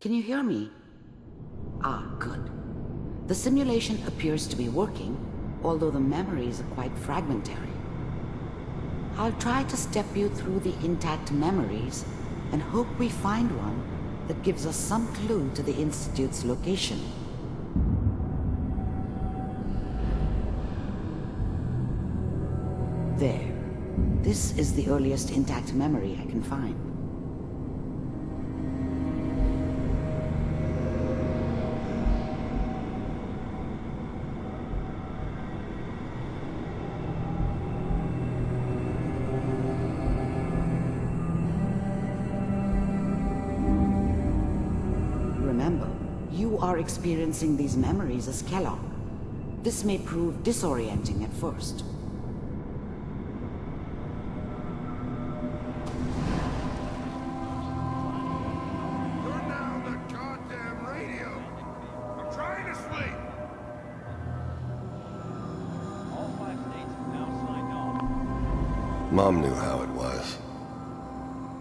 Can you hear me? Ah, good. The simulation appears to be working, although the memories are quite fragmentary. I'll try to step you through the intact memories and hope we find one that gives us some clue to the Institute's location. There. This is the earliest intact memory I can find. Remember, you are experiencing these memories as Kellogg. This may prove disorienting at first. Mom knew how it was.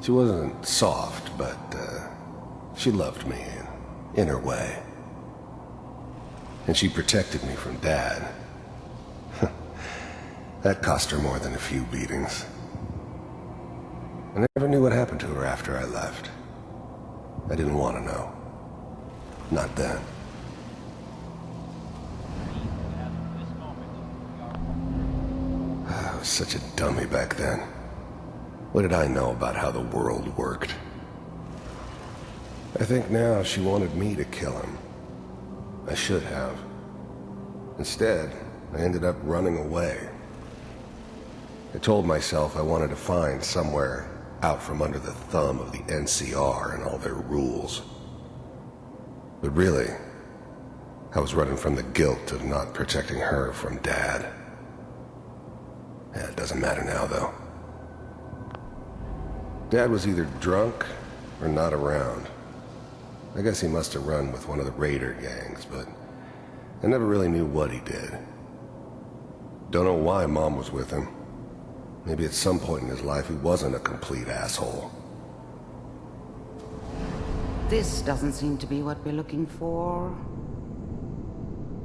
She wasn't soft, but she loved me in her way. And she protected me from Dad. That cost her more than a few beatings. I never knew what happened to her after I left. I didn't want to know. Not then. I was such a dummy back then. What did I know about how the world worked? I think now she wanted me to kill him. I should have. Instead, I ended up running away. I told myself I wanted to find somewhere out from under the thumb of the NCR and all their rules. But really, I was running from the guilt of not protecting her from Dad. Yeah, it doesn't matter now, though. Dad was either drunk or not around. I guess he must have run with one of the raider gangs, but I never really knew what he did. Don't know why Mom was with him. Maybe at some point in his life he wasn't a complete asshole. This doesn't seem to be what we're looking for.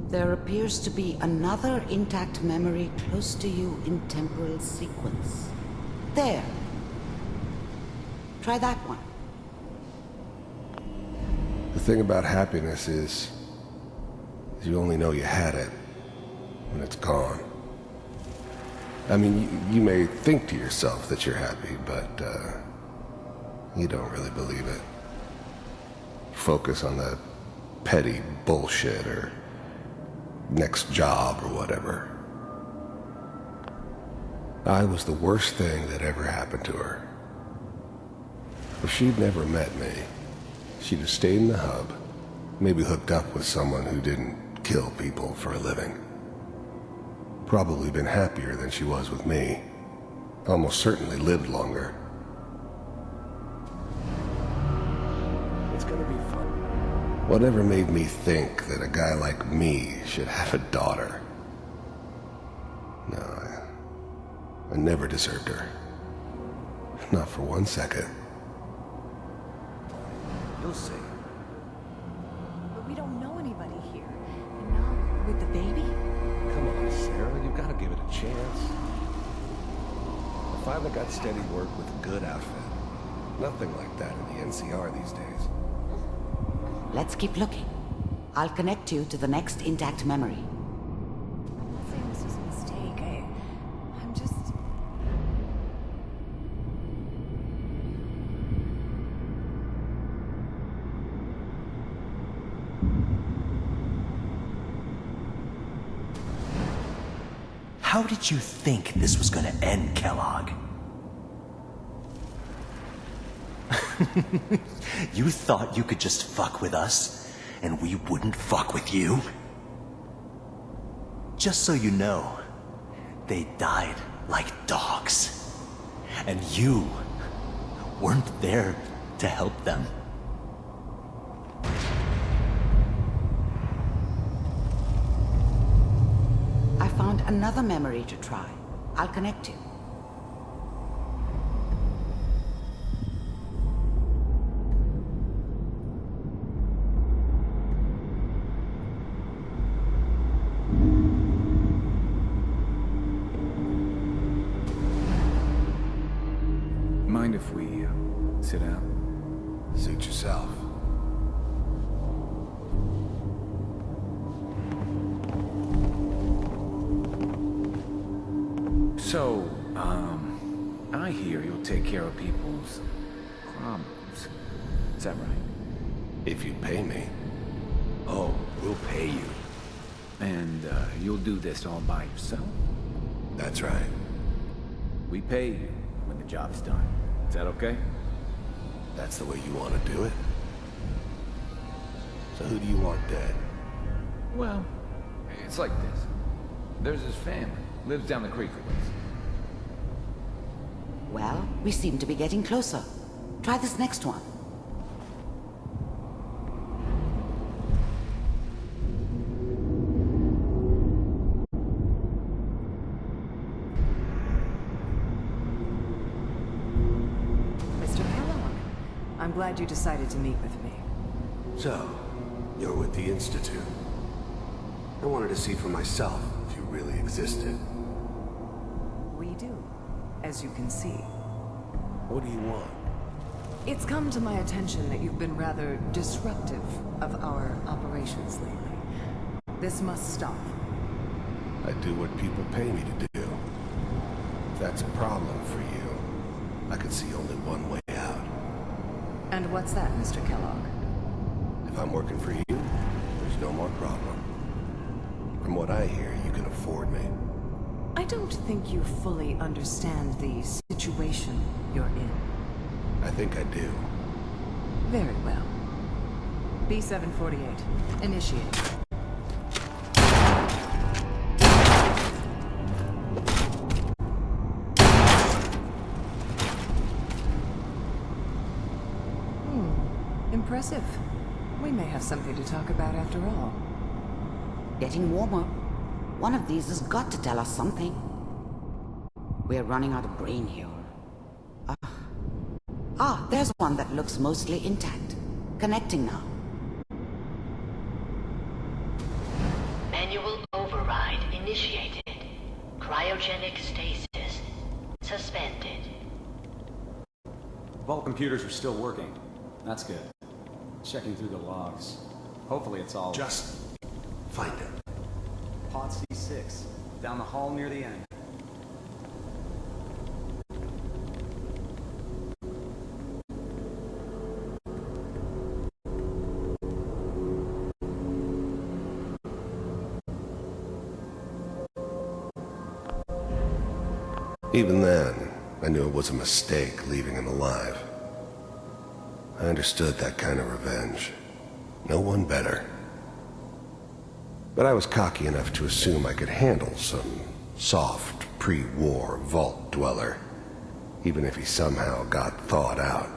There appears to be another intact memory close to you in temporal sequence. There. Try that one. The thing about happiness is you only know you had it when it's gone. I mean, you may think to yourself that you're happy, but you don't really believe it. Focus on the petty bullshit or next job or whatever. I was the worst thing that ever happened to her. If she'd never met me, she'd have stayed in the hub, maybe hooked up with someone who didn't kill people for a living. Probably been happier than she was with me. Almost certainly lived longer. It's gonna be fun. Whatever made me think that a guy like me should have a daughter? No, I never deserved her. Not for 1 second. You'll see. But we don't know anybody here. And now, with the baby? Come on, Sarah, you've got to give it a chance. I finally got steady work with a good outfit. Nothing like that in the NCR these days. Let's keep looking. I'll connect you to the next intact memory. I'm not saying this was a mistake. I'm just... How did you think this was gonna end, Kellogg? You thought you could just fuck with us, and we wouldn't fuck with you? Just so you know, they died like dogs. And you weren't there to help them. I found another memory to try. I'll connect you. myself. So, I hear you'll take care of people's problems. Is that right? If you pay me. Oh, we'll pay you. And, you'll do this all by yourself? That's right. We pay you when the job's done. Is that okay? That's the way you want to do it? So who do you want dead? Well, it's like this. There's his family. Lives down the creek a ways. Well, we seem to be getting closer. Try this next one. Mr. Kellogg, I'm glad you decided to meet with me. So, you're with the Institute. I wanted to see for myself if you really existed. We do, as you can see. What do you want? It's come to my attention that you've been rather disruptive of our operations lately. This must stop. I do what people pay me to do. If that's a problem for you, I could see only one way out. And what's that, Mr. Kellogg? If I'm working for you, there's no more problem. From what I hear, you can afford me. I don't think you fully understand the situation you're in. I think I do. Very well. B-748, initiate. Impressive. We may have something to talk about after all. Getting warmer. One of these has got to tell us something. We're running out of brain here. There's one that looks mostly intact. Connecting now. Manual override initiated. Cryogenic stasis suspended. Vault computers are still working. That's good. Checking through the logs. Hopefully it's all... Just find it. Pod C6, down the hall near the end. Even then, I knew it was a mistake leaving him alive. I understood that kind of revenge. No one better. But I was cocky enough to assume I could handle some soft, pre-war vault dweller, even if he somehow got thawed out.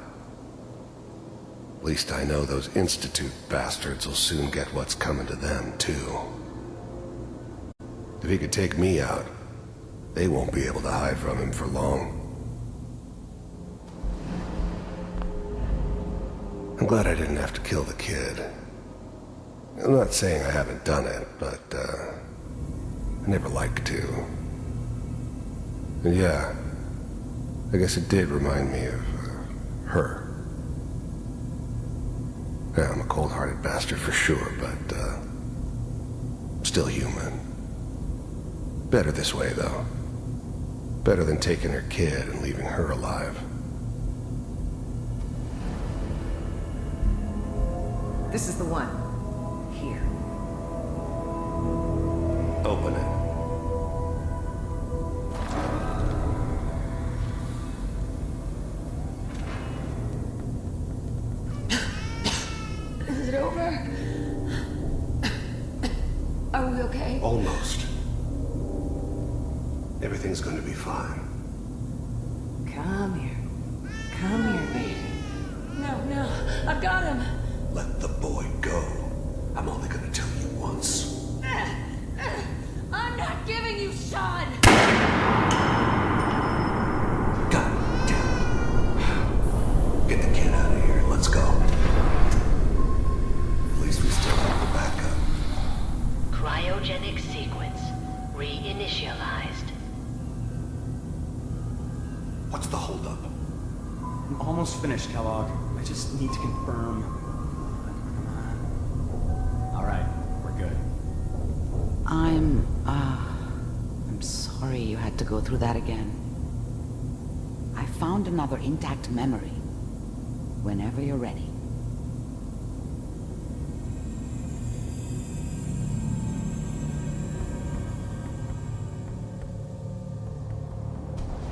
At least I know those Institute bastards will soon get what's coming to them, too. If he could take me out, they won't be able to hide from him for long. I'm glad I didn't have to kill the kid. I'm not saying I haven't done it, but, I never liked to. And yeah, I guess it did remind me of, her. Yeah, I'm a cold-hearted bastard for sure, but, still human. Better this way, though. Better than taking her kid and leaving her alive. This is the one. Here. Open it. Is it over? Are we okay? Almost. Everything's going to be fine. Come here. Come here, baby. No, I've got him. Let the boy go. I'm only going to tell you once. I'm not giving you Sean. God damn it. Get the kid out of here. Let's go. At least we still have the backup. Cryogenic sequence reinitialized. What's the holdup? I'm almost finished, Kellogg. I just just need to confirm. Alright, we're good. I'm sorry you had to go through that again. I found another intact memory. Whenever you're ready.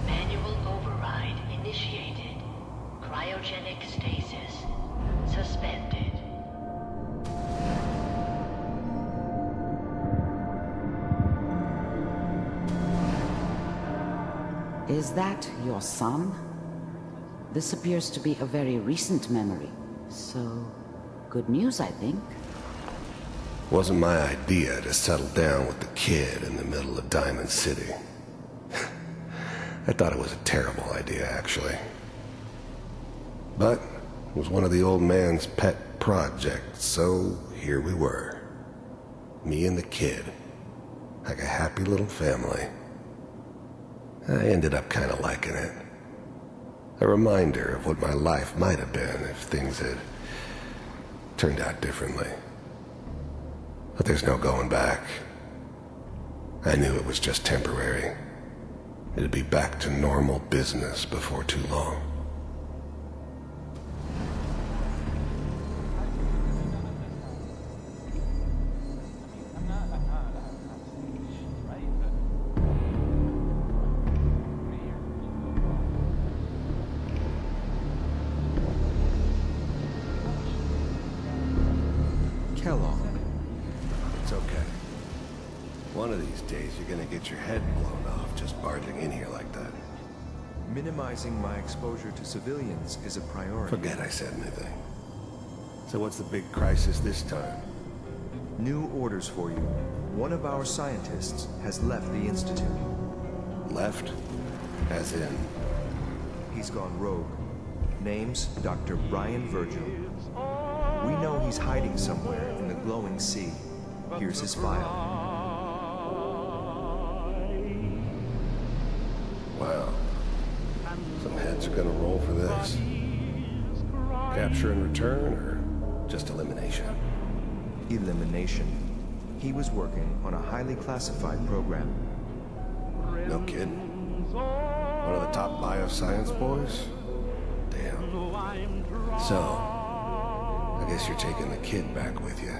Manual override initiated. Cryogenic stasis suspended. Is that your son? This appears to be a very recent memory, so good news, I think. Wasn't my idea to settle down with the kid in the middle of Diamond City. I thought it was a terrible idea, actually. But it was one of the old man's pet projects, so here we were. Me and the kid, like a happy little family. I ended up kind of liking it. A reminder of what my life might have been if things had turned out differently. But there's no going back. I knew it was just temporary. It'd be back to normal business before too long. It's okay. One of these days you're gonna get your head blown off just barging in here like that. Minimizing my exposure to civilians is a priority. Forget I said anything. So what's the big crisis this time? New orders for you. One of our scientists has left the Institute. Left? As in? He's gone rogue. Name's Dr. Brian Virgil. We know he's hiding somewhere in the glowing sea. Here's his file. Wow. Some heads are gonna roll for this. Capture and return, or just elimination? Elimination. He was working on a highly classified program. No kidding. One of the top bioscience boys? Damn. So, I guess you're taking the kid back with you.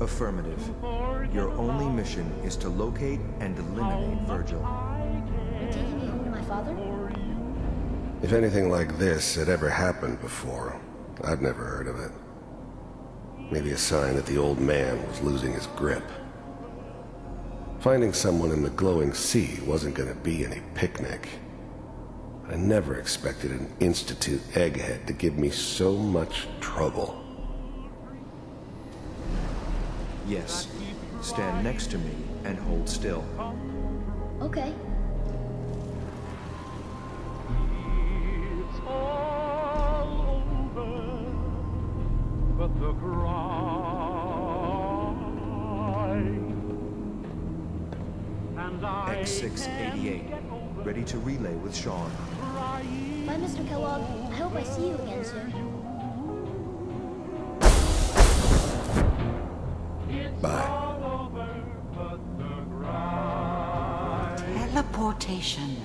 Affirmative. Your only mission is to locate and eliminate Virgil. You're taking me home to my father? If anything like this had ever happened before, I'd never heard of it. Maybe a sign that the old man was losing his grip. Finding someone in the glowing sea wasn't gonna be any picnic. I never expected an Institute egghead to give me so much trouble. Yes. Stand next to me and hold still. Okay. It's all over, but the cry. And X688. Ready to relay with Sean. Bye, Mr. Kellogg. I hope I see you again soon. Bye. Teleportation.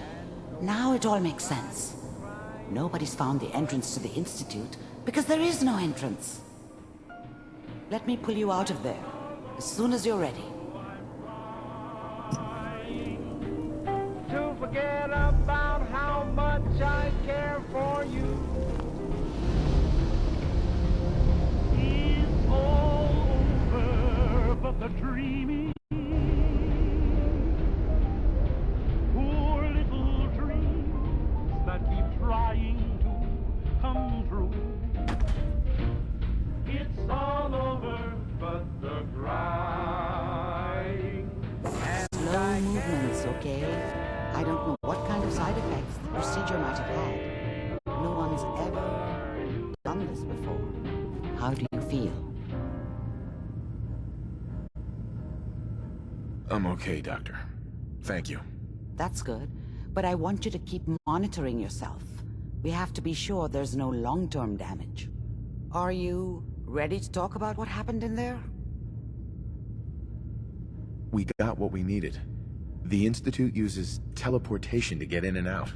Now it all makes sense. Nobody's found the entrance to the Institute because there is no entrance. Let me pull you out of there as soon as you're ready. To forget about how much I care for you. It's all over, but the dreaming. Poor little dreams that keep trying to come true. It's all over, but the crying. Slow movements, okay? I don't know what kind of side effects the procedure might have had. No one's ever done this before. How do you feel? I'm okay, Doctor. Thank you. That's good, but I want you to keep monitoring yourself. We have to be sure there's no long-term damage. Are you ready to talk about what happened in there? We got what we needed. The Institute uses teleportation to get in and out.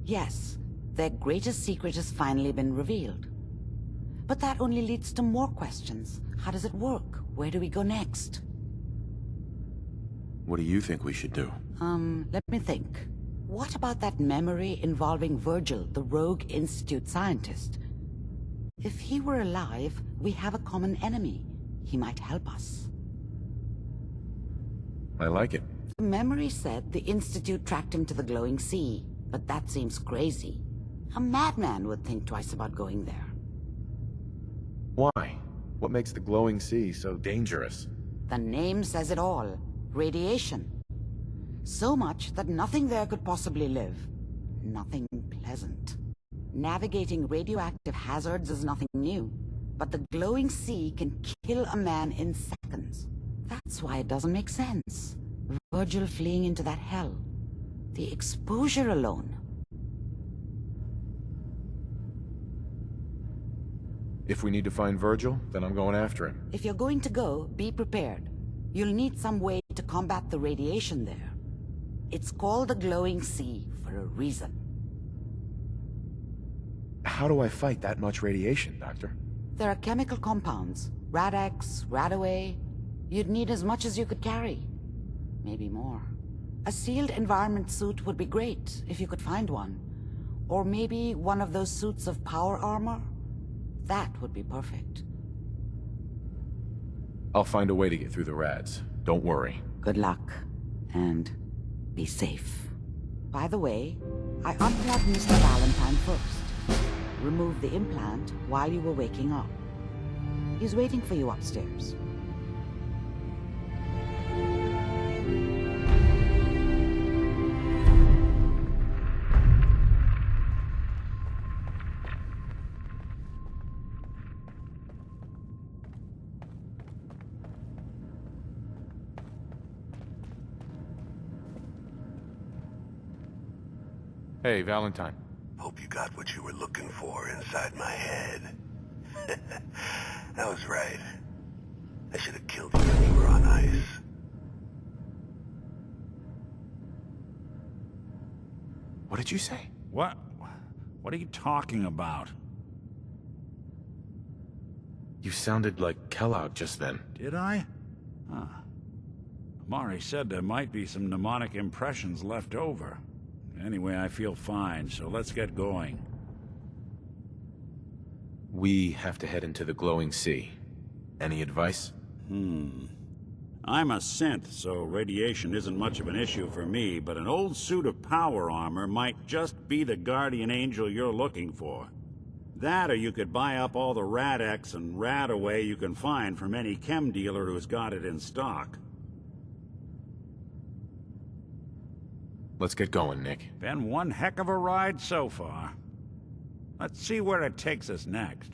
Yes, their greatest secret has finally been revealed. But that only leads to more questions. How does it work? Where do we go next? What do you think we should do? Let me think. What about that memory involving Virgil, the rogue Institute scientist? If he were alive, we have a common enemy. He might help us. I like it. The memory said the Institute tracked him to the glowing sea, but that seems crazy. A madman would think twice about going there. Why? What makes the glowing sea so dangerous? The name says it all. Radiation. So much that nothing there could possibly live. Nothing pleasant. Navigating radioactive hazards is nothing new, but the glowing sea can kill a man in seconds. That's why it doesn't make sense. Virgil fleeing into that hell. The exposure alone. If we need to find Virgil, then I'm going after him. If you're going to go, be prepared. You'll need some way to combat the radiation there. It's called the glowing sea for a reason. How do I fight that much radiation, Doctor? There are chemical compounds. Rad-X, Radaway. You'd need as much as you could carry. Maybe more. A sealed environment suit would be great, if you could find one. Or maybe one of those suits of power armor? That would be perfect. I'll find a way to get through the rads. Don't worry. Good luck. And be safe. By the way, I unplugged Mr. Valentine first. Remove the implant while you were waking up. He's waiting for you upstairs. Hey, Valentine. Hope you got what you were looking for inside my head. I was right. I should have killed you when you were on ice. What did you say? What? What are you talking about? You sounded like Kellogg just then. Did I? Huh. Mari said there might be some mnemonic impressions left over. Anyway, I feel fine, so let's get going. We have to head into the glowing sea. Any advice? I'm a synth, so radiation isn't much of an issue for me, but an old suit of power armor might just be the guardian angel you're looking for. That, or you could buy up all the Rad-X and Radaway you can find from any chem dealer who's got it in stock. Let's get going, Nick. Been one heck of a ride so far. Let's see where it takes us next.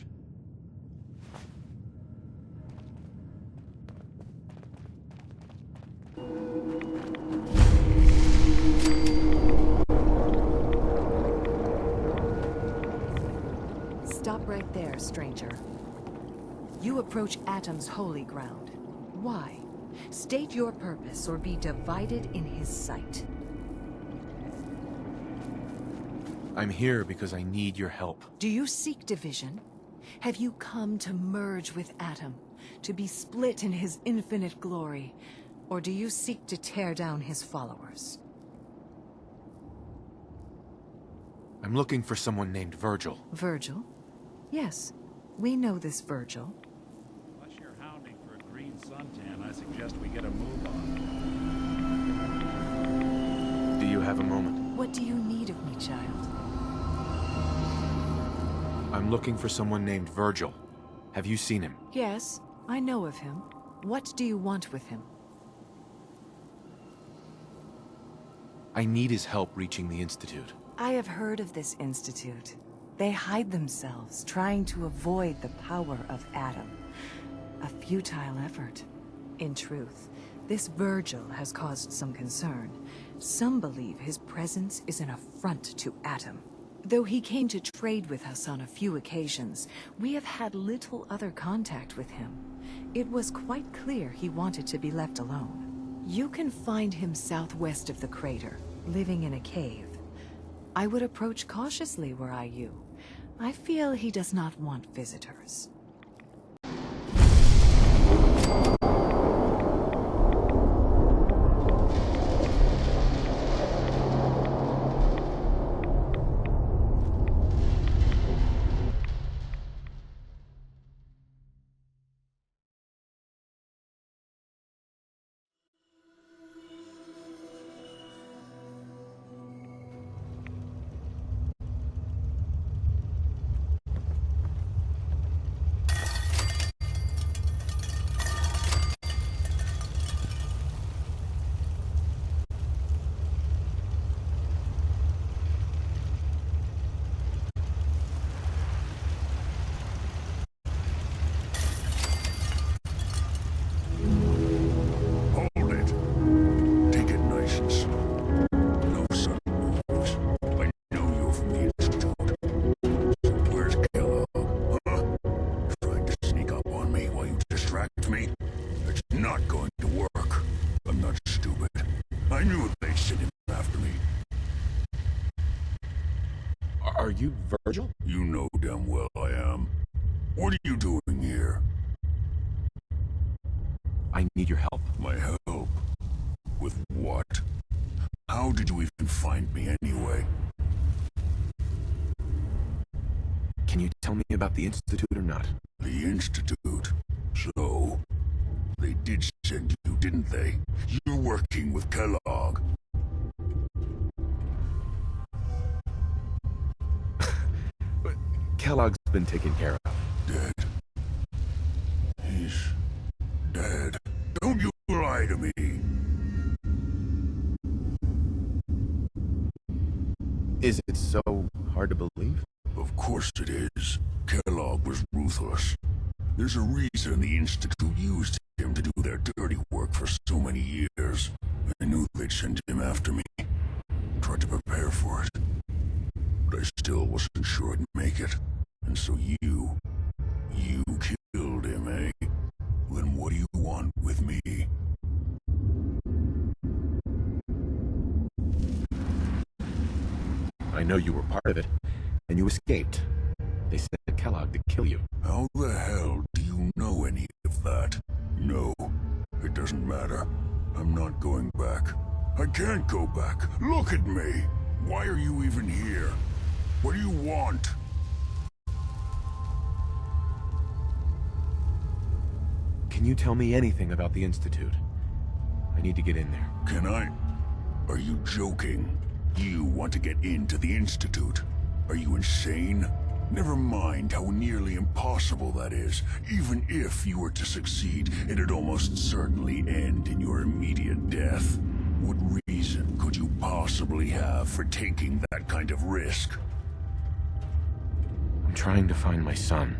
Stop right there, stranger. You approach Atom's holy ground. Why? State your purpose or be divided in his sight. I'm here because I need your help. Do you seek division? Have you come to merge with Atom, to be split in his infinite glory? Or do you seek to tear down his followers? I'm looking for someone named Virgil. Virgil? Yes, we know this Virgil. Unless you're hounding for a green suntan, I suggest we get a move on. Do you have a moment? What do you need of me, child? I'm looking for someone named Virgil. Have you seen him? Yes, I know of him. What do you want with him? I need his help reaching the Institute. I have heard of this institute. They hide themselves, trying to avoid the power of Atom. A futile effort. In truth, this Virgil has caused some concern. Some believe his presence is an affront to Atom. Though he came to trade with us on a few occasions, we have had little other contact with him. It was quite clear he wanted to be left alone. You can find him southwest of the crater, living in a cave. I would approach cautiously were I you. I feel he does not want visitors. Are you Virgil? You know damn well I am. What are you doing here? I need your help. My help? With what? How did you even find me anyway? Can you tell me about the Institute or not? The Institute? So, they did send you, didn't they? You're working with Kellogg. Kellogg's been taken care of. Dead. He's dead. Don't you lie to me. Is it so hard to believe? Of course it is. Kellogg was ruthless. There's a reason the Institute used him to do their dirty work for so many years. I knew they'd send him after me. Tried to prepare for it. But I still wasn't sure I'd make it. And so you killed him, eh? Then what do you want with me? I know you were part of it, and you escaped. They sent Kellogg to kill you. How the hell do you know any of that? No, it doesn't matter. I'm not going back. I can't go back. Look at me! Why are you even here? What do you want? Can you tell me anything about the Institute? I need to get in there. Can I? Are you joking? You want to get into the Institute? Are you insane? Never mind how nearly impossible that is. Even if you were to succeed, it'd almost certainly end in your immediate death. What reason could you possibly have for taking that kind of risk? I'm trying to find my son.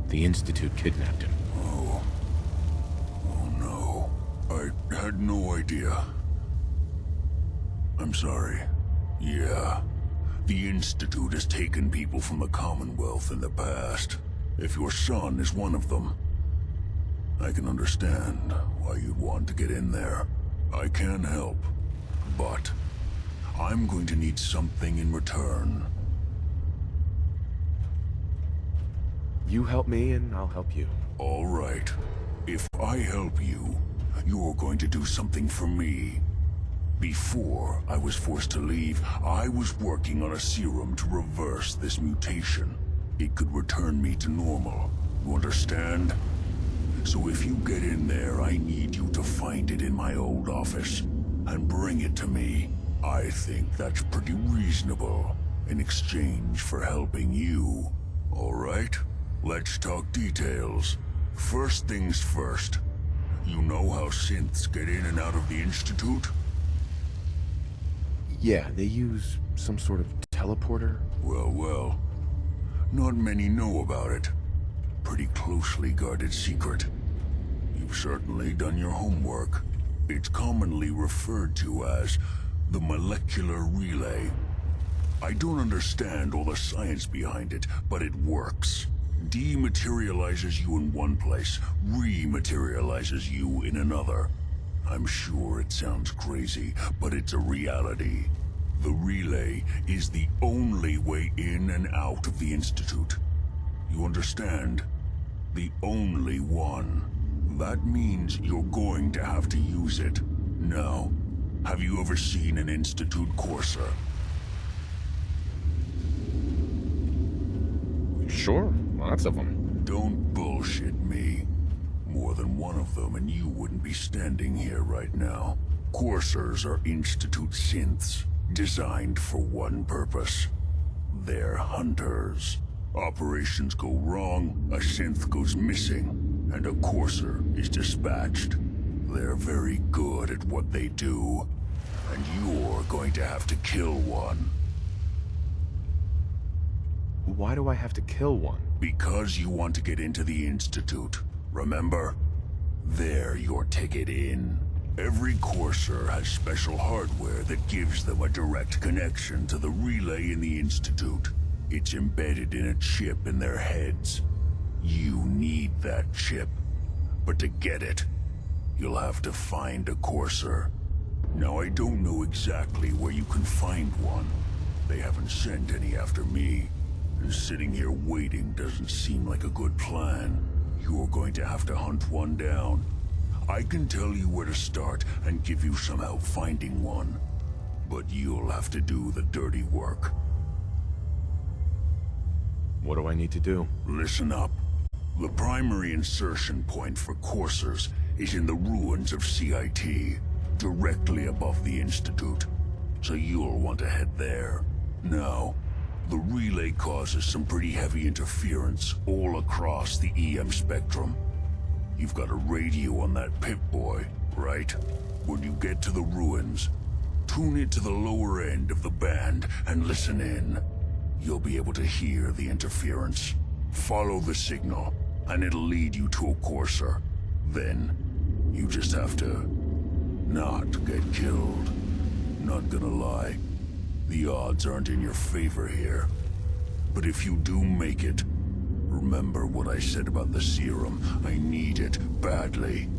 The Institute kidnapped him. Oh no. I had no idea. I'm sorry. Yeah. The Institute has taken people from the Commonwealth in the past. If your son is one of them, I can understand why you'd want to get in there. I can help, but I'm going to need something in return. You help me and I'll help you. All right. If I help you, you're going to do something for me. Before I was forced to leave, I was working on a serum to reverse this mutation. It could return me to normal. You understand? So if you get in there, I need you to find it in my old office and bring it to me. I think that's pretty reasonable in exchange for helping you. All right? Let's talk details. First things first. You know how synths get in and out of the Institute? Yeah, they use some sort of teleporter. Well. Not many know about it. Pretty closely guarded secret. You've certainly done your homework. It's commonly referred to as the molecular relay. I don't understand all the science behind it, but it works. Dematerializes you in one place, rematerializes you in another. I'm sure it sounds crazy, but it's a reality. The relay is the only way in and out of the Institute. You understand? The only one. That means you're going to have to use it. Now, have you ever seen an Institute courser? Sure, lots of them. Don't bullshit me. More than one of them and you wouldn't be standing here right now. Coursers are Institute synths, designed for one purpose. They're hunters. Operations go wrong, a synth goes missing, and a courser is dispatched. They're very good at what they do, and you're going to have to kill one. Why do I have to kill one? Because you want to get into the Institute, remember? They're your ticket in. Every courser has special hardware that gives them a direct connection to the relay in the Institute. It's embedded in a chip in their heads. You need that chip. But to get it, you'll have to find a courser. Now, I don't know exactly where you can find one. They haven't sent any after me. And sitting here waiting doesn't seem like a good plan. You're going to have to hunt one down. I can tell you where to start and give you some help finding one. But you'll have to do the dirty work. What do I need to do? Listen up. The primary insertion point for coursers is in the ruins of CIT, directly above the Institute. So you'll want to head there. Now, the relay causes some pretty heavy interference all across the EM spectrum. You've got a radio on that Pip-Boy, right? When you get to the ruins, tune it to the lower end of the band and listen in. You'll be able to hear the interference. Follow the signal, and it'll lead you to a courser. Then, you just have to not get killed. Not gonna lie, the odds aren't in your favor here. But if you do make it, remember what I said about the serum. I need it badly.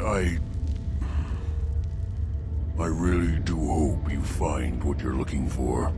I really do hope you find what you're looking for.